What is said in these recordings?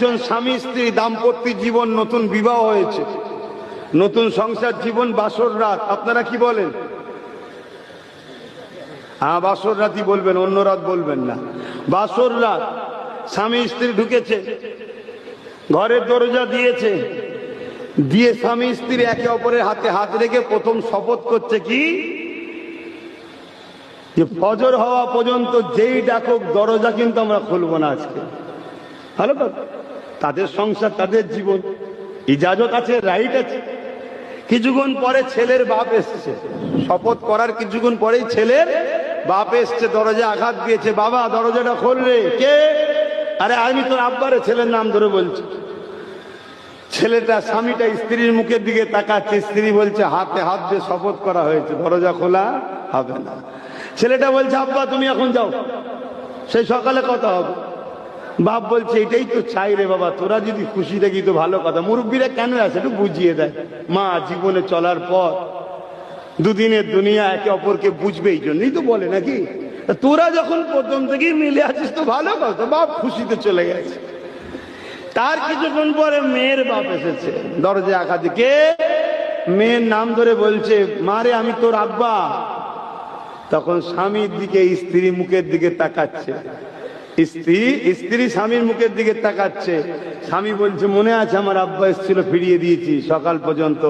একজন স্বামী স্ত্রী দাম্পত্য জীবন, নতুন বিবাহ হয়েছে, নতুন সংসার জীবন, বাসর রাত, আপনারা কি বলেন? হ্যাঁ, বাসর রাতই বলবেন, অন্য রাত বলবেন না। বাসর রাত, স্বামী স্ত্রী ঢুকেছে, ঘরের দরজা দিয়েছে, দিয়ে স্বামী স্ত্রী একে অপরের হাতে হাত রেখে প্রথম শপথ করছে কি, যে ফজর হওয়া পর্যন্ত যেই ডাকুক দরজা কিন্তু আমরা খুলবো না আজকে। ভালো কথা, তাদের সংসার, তাদের জীবন, ইজাজত আছে, রাইট আছে। কিছুক্ষণ পরে ছেলের বাপ এসছে, শপথ করার কিছুক্ষণ পরেই ছেলের বাপ এসছে, দরজা আঘাত দিয়েছে, বাবা দরজাটা খোল রে। কে? আরে আমি তোর আব্বারে। ছেলের নাম ধরে বলছে। ছেলেটা, স্বামীটা স্ত্রীর মুখের দিকে তাকাচ্ছে, স্ত্রী বলছে হাতে হাত দিয়ে শপথ করা হয়েছে, দরজা খোলা হবে না। ছেলেটা বলছে আব্বা তুমি এখন যাও, সেই সকালে কথা হবে। বাপ বলছে এটাই তো চাই রে বাবা, তোরা যদি খুশি থাকি তো ভালো কথা। মুরব্বীরা কেন আসে একটু বুঝিয়ে দেয়, মা জীবনে চলার পর দুদিনের দুনিয়া একে অপরকে বুঝবে, এই জন্যই তো বলে নাকি। তোরা যখন প্রথম থেকেই মিলে আছিস তো ভালো কথা। বাপ খুশিতে চলে গেছে। তার কিছুক্ষণ পরে মেয়ের বাপ এসেছে, দরজা আঘাত। কে? মেয়ের নাম ধরে বলছে মারে আমি তোর আব্বা। তখন স্বামীর দিকে স্ত্রী মুখের দিকে তাকাচ্ছে, স্ত্রী স্বামীর মুখের দিকে তাকাচ্ছে। স্বামী বলছে মনে আছে আমার আব্বা এসেছিল, ফিরিয়ে দিয়েছি সকাল পর্যন্ত।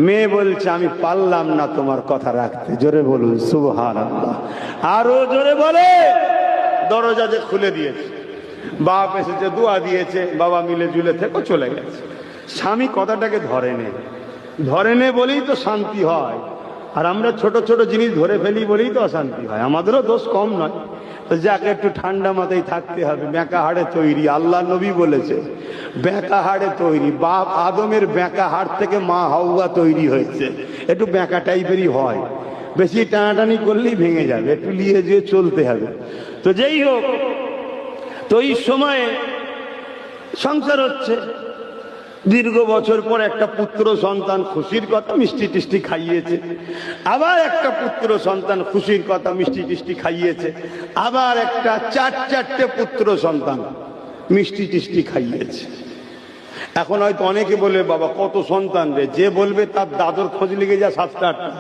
মেয়ে বলছে আমি পারলাম না তোমার কথা রাখতে। জোরে বলুন সুবহানাল্লাহ, আরো জোরে বলে। দরজা যে খুলে দিয়েছে, বাপ এসেছে, দোয়া দিয়েছে, বাবা মিলে জুলে থেকে চলে গেছে। স্বামী কথাটাকে ধরে নে বলেই তো শান্তি হয়। আর আমরা ছোট ছোট জিনিস ধরে ফেলি বলেই তো অশান্তি হয়। আমাদেরও দোষ কম নয়, তো যাকে একটু ঠান্ডা মাথায় থাকতে হবে। বেঁকা হাড়ে তৈরি, আল্লাহ নবী বলেছে বেঁকা হাড়ে তৈরি। বাপ আদমের বেঁকা হাড় থেকে মা হাওয়া তৈরি হয়েছে, একটু বেঁকা টাইপেরই হয়। বেশি টানাটানি করলেই ভেঙে যাবে, একটু লিয়ে যেয়ে চলতে হবে। তো যেই হোক, তো এই সময়ে সংসার হচ্ছে, দীর্ঘ বছর পর একটা পুত্র সন্তান, খুশির কথা, মিষ্টি টিষ্টি খাইয়েছে। আবার একটা পুত্র সন্তান, খুশির কথা, মিষ্টি টিষ্টি খাইয়েছে। আবার একটা চারটে পুত্র সন্তান, মিষ্টি টিষ্টি খাইয়েছে। এখন হয়তো অনেকে বলে বাবা কত সন্তান রে, যে বলবে তার দাদুর খোঁজ লেগে যা 7টা 8টা।